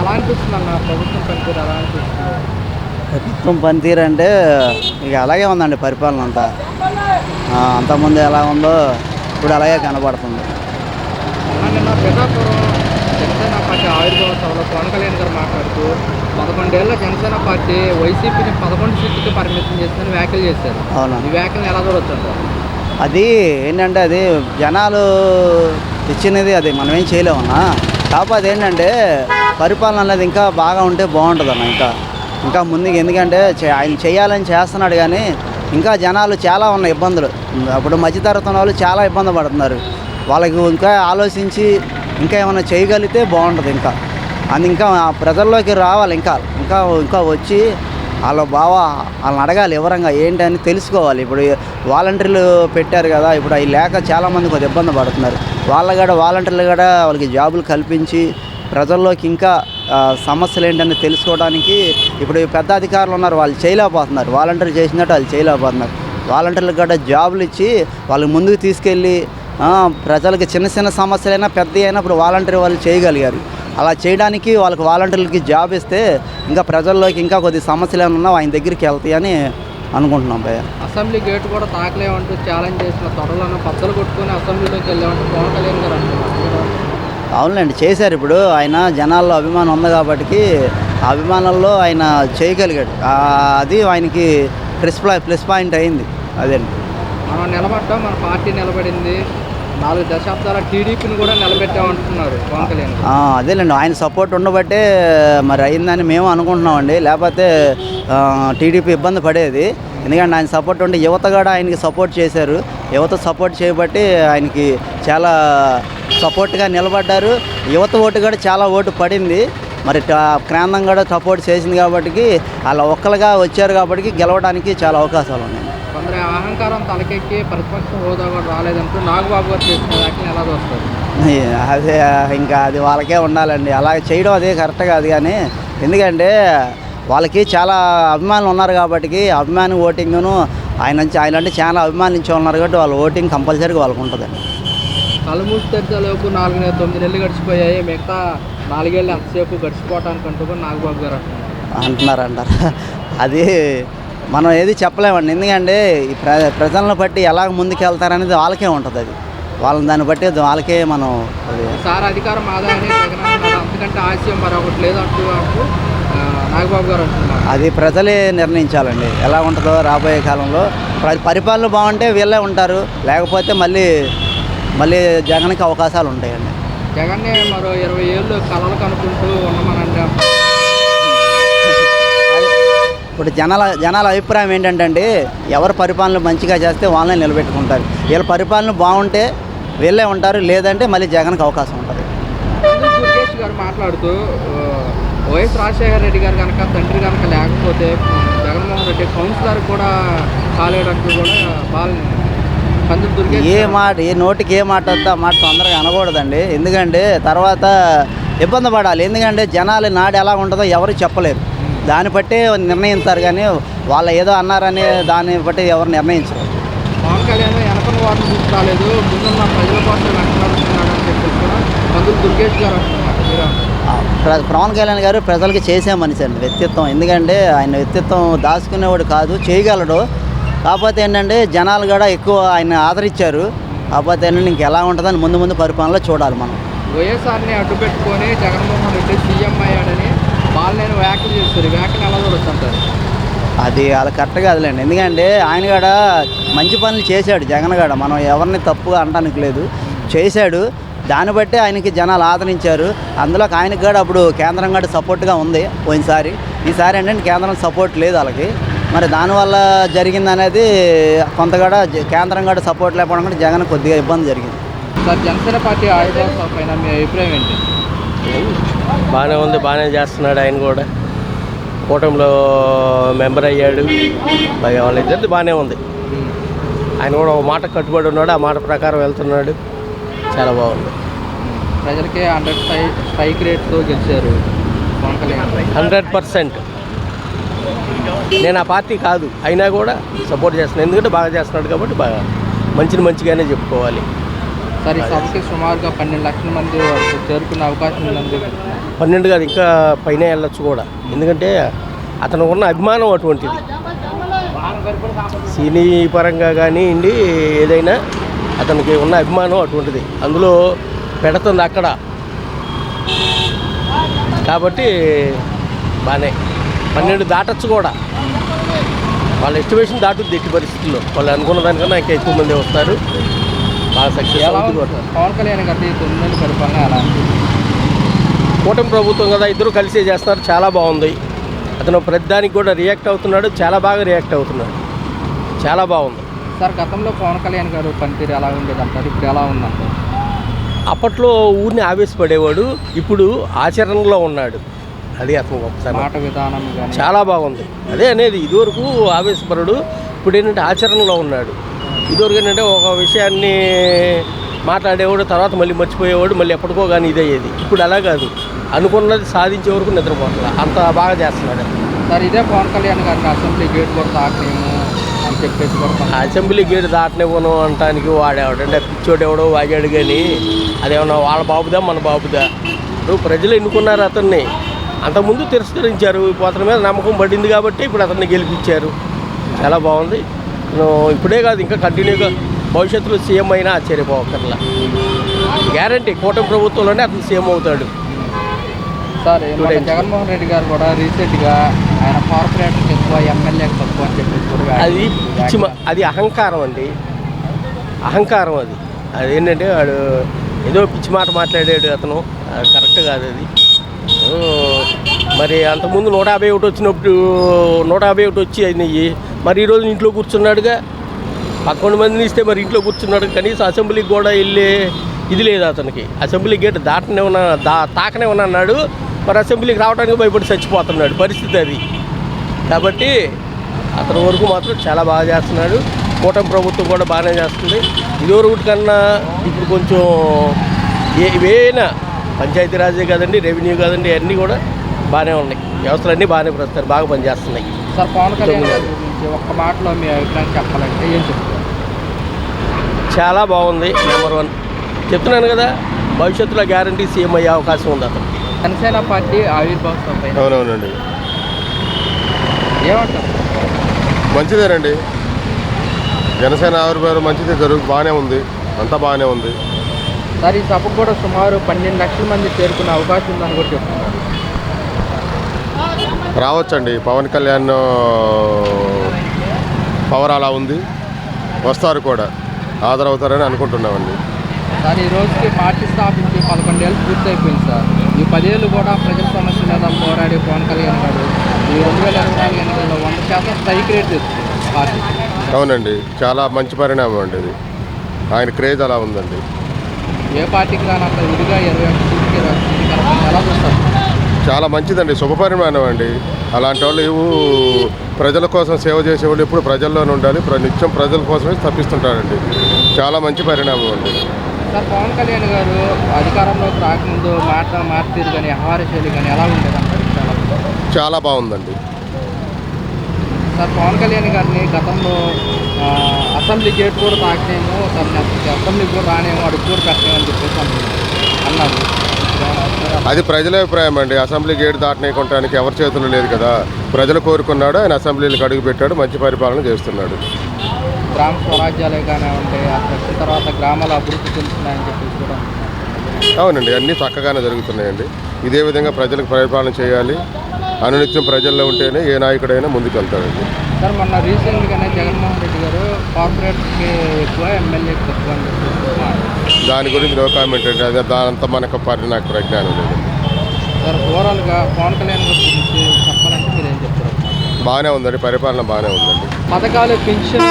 ఎలా అనిపిస్తుంది అన్న ప్రభుత్వం పనితీరు ఎలా అనిపిస్తుంది? ప్రభుత్వం పనితీరు అంటే ఇక అలాగే ఉందండి పరిపాలన అంతా. అంతకుముందు ఎలా ఉందో ఇప్పుడు అలాగే కనబడుతుంది. నిన్న పిఠాపురం జనసేన పార్టీ ఆవిర్భావ సభలో పవన్ కళ్యాణ్ గారు మాట్లాడుతూ 11 ఏళ్ల జనసేన పార్టీ వైసీపీని 11 సీట్లకి పరిమితం చేస్తుందని వ్యాఖ్యలు చేశారు. అవునా, ఈ వ్యాఖ్యలు ఎలా చూడొచ్చు? అది ఏంటంటే అది జనాలు ఇచ్చినది, అది మనం ఏం చేయలేమన్నా. కాకపోతే ఏంటంటే పరిపాలన అనేది ఇంకా బాగా ఉంటే బాగుంటుంది అన్న. ఇంకా ముందుకు, ఎందుకంటే ఆయన చేయాలని చేస్తున్నాడు కానీ ఇంకా జనాలు చాలా ఉన్న ఇబ్బందులు. అప్పుడు మధ్యతరగతి వాళ్ళు చాలా ఇబ్బంది పడుతున్నారు. వాళ్ళకి ఇంకా ఆలోచించి ఇంకా ఏమైనా చేయగలిగితే బాగుంటుంది. ఇంకా ప్రజల్లోకి రావాలి. ఇంకా వచ్చి వాళ్ళని అడగాలి వివరంగా ఏంటి అని తెలుసుకోవాలి. ఇప్పుడు వాలంటీర్లు పెట్టారు కదా, ఇప్పుడు అవి లేక చాలామంది కొద్దిగా ఇబ్బంది పడుతున్నారు. వాలంటీర్లు కూడా వాళ్ళకి జాబులు కల్పించి ప్రజల్లోకి ఇంకా సమస్యలు ఏంటని తెలుసుకోవడానికి ఇప్పుడు పెద్ద అధికారులు ఉన్నారు, వాళ్ళు చేయలేకపోతున్నారు. వాలంటీర్ చేసినట్టు వాళ్ళు చేయలేకపోతున్నారు. వాలంటీర్లకు కూడా జాబులు ఇచ్చి వాళ్ళకి ముందుకు తీసుకెళ్ళి ప్రజలకి చిన్న చిన్న సమస్యలైనా పెద్ద అయినా ఇప్పుడు వాలంటీర్ వాళ్ళు చేయగలిగారు. అలా చేయడానికి వాళ్ళకి వాలంటీర్లకి జాబ్ ఇస్తే ఇంకా ప్రజల్లోకి ఇంకా కొద్ది సమస్యలు ఏమైనా ఉన్నా ఆయన దగ్గరికి వెళ్తాయని అనుకుంటున్నాం భయ్య. అసెంబ్లీ గేట్ కూడా తాకలేమంటూ ఛాలెంజ్ చేసిన తొడలను బద్దలు కొట్టుకొని అసెంబ్లీలోకి వెళ్ళామంటూ పవన్ కళ్యాణ్ గారు అంటున్నారు. అవునులేండి, చేశారు. ఇప్పుడు ఆయన జనాల్లో అభిమానం ఉంది కాబట్టి ఆ అభిమానంలో ఆయన చేయగలిగాడు. అది ఆయనకి ప్లస్ పాయింట్ అయింది. అదేండి, మనం నిలబడ్డాం, మన పార్టీ నిలబడింది, 4 దశాబ్దాల టీడీపీని కూడా నిలబెట్టామంటున్నారు పవన్ కళ్యాణ్. అదేలేండి, ఆయన సపోర్ట్ ఉండబట్టే మరి అయిందని మేము అనుకుంటున్నామండి. లేకపోతే టీడీపీ ఇబ్బంది పడేది. ఎందుకంటే ఆయన సపోర్ట్ ఉంటే యువత కూడా ఆయనకి సపోర్ట్ చేశారు. యువత సపోర్ట్ చేయబట్టి ఆయనకి చాలా సపోర్ట్గా నిలబడ్డారు. యువత ఓటు కూడా చాలా ఓటు పడింది. మరి కేంద్రం కూడా సపోర్ట్ చేసింది కాబట్టి అలా ఒక్కలుగా వచ్చారు కాబట్టి గెలవడానికి చాలా అవకాశాలు ఉన్నాయి. కొందరు అహంకారం తలకెక్కి ప్రతిపక్ష హోదా కూడా రాలేదంటూ నాగబాబు గారు చేసిన వ్యాఖ్యలు ఎలా చూస్తారు? అదే ఇంకా అది వాళ్ళకే ఉండాలండి. అలా చేయడం అదే కరెక్ట్ కాదు. కానీ ఎందుకంటే వాళ్ళకి చాలా అభిమానులు ఉన్నారు కాబట్టి అభిమాని ఓటింగ్ను ఆయన అంటే చాలా అభిమానించే ఉన్నారు కాబట్టి వాళ్ళ ఓటింగ్ కంపల్సరీగా వాళ్ళకు ఉంటుందండి. కళ్ళు మూసి తెరిచేలోపు 9 నెలలు గడిచిపోయాయి, మిగతా 4 ఏళ్ళు ఎంతసేపు గడిచిపోవటానికి అంటూ కూడా నాగబాబు గారు అంటారు. అది మనం ఏది చెప్పలేమండి. ఎందుకంటే ఈ ప్రజలను బట్టి ఎలా ముందుకు వెళ్తారనేది వాళ్ళకే ఉంటుంది. అది వాళ్ళని దాన్ని బట్టి వాళ్ళకే మనం సార్ అధికారం ఆదాయాన్ని అంతకంటే ఆశయం మరొకటి లేదంటూ నాగబాబు గారు అంటున్నారు. అది ప్రజలే నిర్ణయించాలండి ఎలా ఉంటుందో రాబోయే కాలంలో. పరిపాలన బాగుంటే వీళ్ళే ఉంటారు, లేకపోతే మళ్ళీ జగన్కి అవకాశాలు ఉంటాయండి. జగన్నే మరో 20 ఏళ్ళు కలలు కనుక్కుంటూ ఉన్నామనండి. ఇప్పుడు జనాల అభిప్రాయం ఏంటంటే ఎవరు పరిపాలన మంచిగా చేస్తే వాళ్ళనే నిలబెట్టుకుంటారు. వీళ్ళ పరిపాలన బాగుంటే వీళ్ళే ఉంటారు, లేదంటే మళ్ళీ జగన్కి అవకాశం ఉంటుంది. దుర్గేష్ గారు మాట్లాడుతూ వైఎస్ రాజశేఖర రెడ్డి గారు కనుక తండ్రి కనుక లేకపోతే జగన్మోహన్ రెడ్డి కౌన్సిలర్ కూడా కాలేడంటూ కూడా ఏ నోటికి ఏ మాట వస్తే ఆ మాట తొందరగా అనకూడదండి. ఎందుకంటే తర్వాత ఇబ్బంది పడాలి. ఎందుకంటే జనాలు నాడు ఎలా ఉంటుందో ఎవరు చెప్పలేరు. దాన్ని బట్టే నిర్ణయిస్తారు కానీ వాళ్ళు ఏదో అన్నారని దాన్ని బట్టి ఎవరు నిర్ణయించరు. పవన్ కళ్యాణ్ వెనకన్న వారిని గుర్తురాలేదు, ముందున్న ప్రజల కోసం వెనకడుతున్నాడని చెప్పి కూడా దుర్గేష్ గారు అంటున్నారు. పవన్ కళ్యాణ్ గారు ప్రజలకి చేసే మనిషి అండి వ్యక్తిత్వం. ఎందుకంటే ఆయన వ్యక్తిత్వం దాచుకునేవాడు కాదు, చేయగలడు. కాకపోతే ఏంటంటే జనాలు కూడా ఎక్కువ ఆయన ఆదరించారు. కాకపోతే ఏంటంటే ఇంకెలా ఉంటుందని ముందు పరిపాలనలో చూడాలి మనం. వైఎస్ఆర్ని అడ్డు పెట్టుకొని జగన్మోహన్ రెడ్డి సీఎం అయ్యాడని వాళ్ళని వ్యాఖ్యలు చేస్తారు. వ్యాఖ్యలు ఎలా చూడొచ్చుంటారు? అది అలా కరెక్ట్ కాదులేండి. ఎందుకంటే ఆయన కూడా మంచి పనులు చేశాడు. జగన్ కూడా మనం ఎవరిని తప్పుగా అనడానికి లేదు, చేశాడు. దాన్ని బట్టి ఆయనకి జనాలు ఆదరించారు. అందులోకి ఆయనకు కూడా అప్పుడు కేంద్రం కూడా సపోర్ట్గా ఉంది పోయినసారి. ఈసారి ఏంటంటే కేంద్రం సపోర్ట్ లేదు వాళ్ళకి. మరి దానివల్ల జరిగింది అనేది కొంత కూడా కేంద్రం కూడా సపోర్ట్ లేకపోవడం కూడా జగన్ కొద్దిగా ఇబ్బంది జరిగింది. సార్ జనసేన పార్టీ ఆయుధాల పైన మీ అభిప్రాయం ఏంటి? బాగానే ఉంది, బాగానే చేస్తున్నాడు. ఆయన కూడా కూటమిలో మెంబర్ అయ్యాడు. వాళ్ళిద్దరిది బాగానే ఉంది. ఆయన కూడా ఒక మాట కట్టుబడి ఉన్నాడు, ఆ మాట ప్రకారం వెళ్తున్నాడు. చాలా బాగుంది. ప్రజలకి 100 స్ట్రైక్ రేట్తో గెలిచారు పవన్ కళ్యాణ్. 100%. నేను ఆ పార్టీ కాదు, అయినా కూడా సపోర్ట్ చేస్తున్నాను. ఎందుకంటే బాగా చేస్తున్నాడు కాబట్టి బాగా మంచిగానే చెప్పుకోవాలి. సరే, సభకి సుమారుగా 12 లక్షల మంది చేరుకునే అవకాశం ఉందని 12 కాదు, ఇంకా పైన వెళ్ళొచ్చు కూడా. ఎందుకంటే అతను ఉన్న అభిమానం అటువంటిది. సినీ పరంగా కానివ్వండి, ఏదైనా అతనికి ఉన్న అభిమానం అటువంటిది. అందులో పెడుతుంది అక్కడ. కాబట్టి బాగానే 12 దాటచ్చు కూడా. వాళ్ళ ఎస్టిమేషన్ దాటుద్ది ఎట్టి పరిస్థితుల్లో. వాళ్ళు అనుకున్న దానికన్నా ఇంకా ఎక్కువ మంది వస్తారు. బాగా సక్సెస్ అవుతుంది కూడా. పవన్ కళ్యాణ్ గారి 9 నెలల పరిపాలన ఎలా అనిపిస్తుంది? కూటమి ప్రభుత్వం కదా, ఇద్దరు కలిసే చేస్తారు. చాలా బాగుంది. అతను ప్రతిదానికి కూడా రియాక్ట్ అవుతున్నాడు. చాలా బాగా రియాక్ట్ అవుతున్నాడు. చాలా బాగుంది. సార్, గతంలో పవన్ కళ్యాణ్ గారు పనితీరు ఎలా ఉండేదంటారు? ఇప్పుడు ఎలా ఉందంటారు? అప్పట్లో ఊరిని ఆవేశపడేవాడు, ఇప్పుడు ఆచరణలో ఉన్నాడు. అది అతను ఒకసారి మాట విధానం కానీ చాలా బాగుంది. అదే అనేది, ఇదివరకు ఆవేశపరుడు, ఇప్పుడు ఏంటంటే ఆచరణలో ఉన్నాడు. ఇదివరకు ఏంటంటే ఒక విషయాన్ని మాట్లాడేవాడు, తర్వాత మళ్ళీ మర్చిపోయేవాడు, మళ్ళీ ఎప్పటికో కానీ ఇదయ్యేది. ఇప్పుడు అలా కాదు, అనుకున్నది సాధించే వరకు నిద్రపోతుంది. అంత బాగా చేస్తున్నాడు. సార్, ఇదే పవన్ కళ్యాణ్ గారిని అసెంబ్లీ గేట్ కూడా తాకలేము అని చెప్పేసి కూడా అసెంబ్లీ గేట్ దాటనివ్వను అంటానికి వాడేవాడంటే పిచ్చోడు ఎవడో వాగాడు. కానీ అదేమన్నా వాళ్ళ బాబుదా మన బాబుదా? ఇప్పుడు ప్రజలు ఎన్నుకున్నారు అతన్ని. అంతకుముందు తిరస్కరించారు. ఇప్పుడు అతని మీద నమ్మకం పడింది కాబట్టి ఇప్పుడు అతన్ని గెలిపించారు. చాలా బాగుంది. ఇప్పుడే కాదు, ఇంకా కంటిన్యూగా భవిష్యత్తులో సీఎం అయినా ఆశ్చర్యపోకర్లా. గ్యారంటీ కూటమి ప్రభుత్వంలోనే అతను సీఎం అవుతాడు. సార్, జగన్మోహన్ రెడ్డి గారు కూడా రీసెంట్గా ఆయన కార్పొరేటర్కి ఎక్కువ, ఎమ్మెల్యేకి తక్కువ అని చెప్పేసి కూడా అది పిచ్చి, అది అహంకారం అండి. అహంకారం అది. అదేంటంటే వాడు ఏదో పిచ్చి మాట మాట్లాడాడు అతను. కరెక్ట్ కాదు అది. మరి అంతకుముందు 151 వచ్చినప్పుడు 151 వచ్చి అయినాయి. మరి ఈరోజు ఇంట్లో కూర్చున్నాడుగా. 11 మందిని ఇస్తే మరి ఇంట్లో కూర్చున్నాడు. కనీసం అసెంబ్లీకి కూడా వెళ్ళే ఇది లేదు అతనికి. అసెంబ్లీ గేట్ తాకనే ఉన్నా అన్నాడు. మరి అసెంబ్లీకి రావడానికి భయపడి చచ్చిపోతున్నాడు. పరిస్థితి అది. కాబట్టి అతని వరకు మాత్రం చాలా బాగా చేస్తున్నాడు. కూటమి ప్రభుత్వం కూడా బాగానే చేస్తుంది. ఇదివరకు కన్నా ఇప్పుడు కొంచెం ఏవైనా పంచాయతీరాజే కాదండి, రెవెన్యూ కాదండి, అన్నీ కూడా బాగానే ఉన్నాయి. వ్యవస్థలన్నీ బాగానే ప్రస్తుతం బాగా పనిచేస్తున్నాయి. సార్, పవన్ కళ్యాణ్ గారి గురించి ఒక్క మాటలో మీ అభిప్రాయం చెప్పాలంటే ఏం చెప్తారు? చాలా బాగుంది. నెంబర్ 1 చెప్తున్నాను కదా, భవిష్యత్తులో గ్యారంటీ సీఎం అయ్యే అవకాశం ఉంది అతను. జనసేన పార్టీ ఆవిర్భావ సభ అవునవునండి, ఏమంటారు? మంచిదేనండి. జనసేన ఆవిర్భావం మంచిదే, బాగానే ఉంది. అంతా బాగానే ఉంది. సార్, ఈ సభకు కూడా సుమారు 12 లక్షల మంది చేరుకునే అవకాశం ఉందని కూడా చెప్తున్నారు. రావచ్చండి. పవన్ కళ్యాణ్ పవర్ అలా ఉంది. వస్తారు కూడా, హాజరవుతారని అనుకుంటున్నామండి. సార్, ఈ రోజుకి పార్టీ స్థాపించి 11 ఏళ్ళు పూర్తయిపోయింది సార్. ఈ 10 ఏళ్ళు కూడా ప్రజల సమస్యల మీద పోరాడే పవన్ కళ్యాణ్ గారు ఈ 2024 ఎన్నికల్లో 100% స్ట్రైక్ రేట్ తెచ్చుకుంది పార్టీ. అవునండి, చాలా మంచి పరిణామం అండి ఇది. ఆయన క్రేజ్ అలా ఉందండి. ఏ పార్టీకి రానంత విడిగా 21 సీట్కి ఎలా చూస్తారు? చాలా మంచిదండి, శుభపరిమాణం అండి. అలాంటి వాళ్ళు ప్రజల కోసం సేవ చేసేవాళ్ళు ఎప్పుడు ప్రజల్లోనే ఉండాలి. నిత్యం ప్రజల కోసమే తప్పిస్తుంటారండి. చాలా మంచి పరిణామం అండి. సార్, పవన్ కళ్యాణ్ గారు అధికారంలోకి రాకముందు మార్తీరు కానీ ఆహార శైలి కానీ ఎలా ఉండేదంటారు? చాలా బాగుందండి. సార్, పవన్ కళ్యాణ్ గారిని గతంలో అసెంబ్లీ గేట్ కూడా తాకినేమో, అసెంబ్లీ కూడా రానేమో, అడుగు కూడా పెట్టనేమో అని చెప్పేసి అన్నారు. అది ప్రజల అభిప్రాయం అండి. అసెంబ్లీ గేట్ దాటనేయడానికి ఎవరి చేతుల్లో లేదు కదా. ప్రజలు కోరుకున్నాడు, ఆయన అసెంబ్లీలకు అడుగు పెట్టాడు, మంచి పరిపాలన చేస్తున్నాడు. గ్రామ స్వరాజ్యాలే కానీ ఉంటాయి, అక్కడ వచ్చిన తర్వాత గ్రామాల అభివృద్ధి చెందుతున్నాయని చెప్పేసి కూడా. అవునండి, అన్నీ చక్కగానే జరుగుతున్నాయండి. ఇదే విధంగా ప్రజలకు పరిపాలన చేయాలి. అనునిత్యం ప్రజల్లో ఉంటేనే ఏ నాయకుడైనా ముందుకు వెళ్తాడండి. సార్, మొన్న రీసెంట్గానే జగన్మోహన్ రెడ్డి గారు కార్పొరేట్కి ఎక్కువ, ఎమ్మెల్యేకి తక్కువ అని చెప్పేసి దాని గురించి నో కామెంట్ అండి. అదే దానంతా నాకు ప్రజ్ఞానం లేదు. సార్, ఓవరాల్గా పవన్ కళ్యాణ్ గారి గురించి చెప్పాలంటే మీరు ఏం చెప్తారు? బాగానే ఉందండి, పరిపాలన బాగానే ఉందండి. పథకాలు, పెన్షన్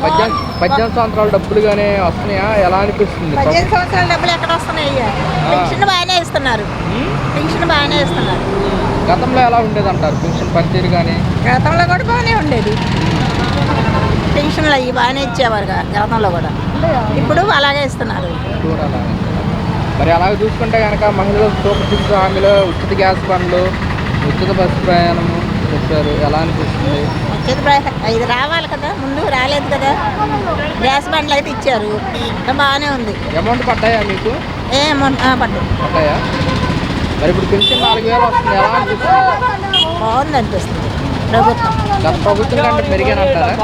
18 సంవత్సరాల డబ్బులు కానీ వస్తున్నాయా? ఎలా అనిపిస్తుంది? 18 సంవత్సరాల డబ్బులు ఎక్కడ వస్తున్నాయి? పెన్షన్ బాగానే ఇస్తున్నారు. పెన్షన్ బాగానే ఇస్తున్నారు. గతంలో ఎలా ఉండేది అంటారు పెన్షన్ పనితీరు కానీ? గతంలో కూడా బాగానే ఉండేది. పెన్షన్లు అవి బాగానే ఇచ్చేవారు గతంలో కూడా. ఇప్పుడు అలాగే ఇస్తున్నారు. మరి అలాగే చూసుకుంటే కనుక మహిళలకు సూపర్ సిక్స్ హామీలో ఉచిత గ్యాస్ బండ్లు, ఉచిత బస్సు ప్రయాణము చెప్పారు. ఎలా అనిపిస్తుంది? ఉచిత ఇది రావాలి కదా, ముందు రాలేదు కదా. గ్యాస్ బండ్లు అయితే ఇచ్చారు, బాగానే ఉంది. అమౌంట్ పడ్డాయా మీకు? ఏ అమౌంట్ పడ్డాయి. పడ్డాయా? మరి ఇప్పుడు పెన్షన్ 4000 వస్తుంది, ఎలా అనిపిస్తుంది? బాగుంది అనిపిస్తుంది ప్రభుత్వం. గత ప్రభుత్వం కంటే మెరుగేనంటారా?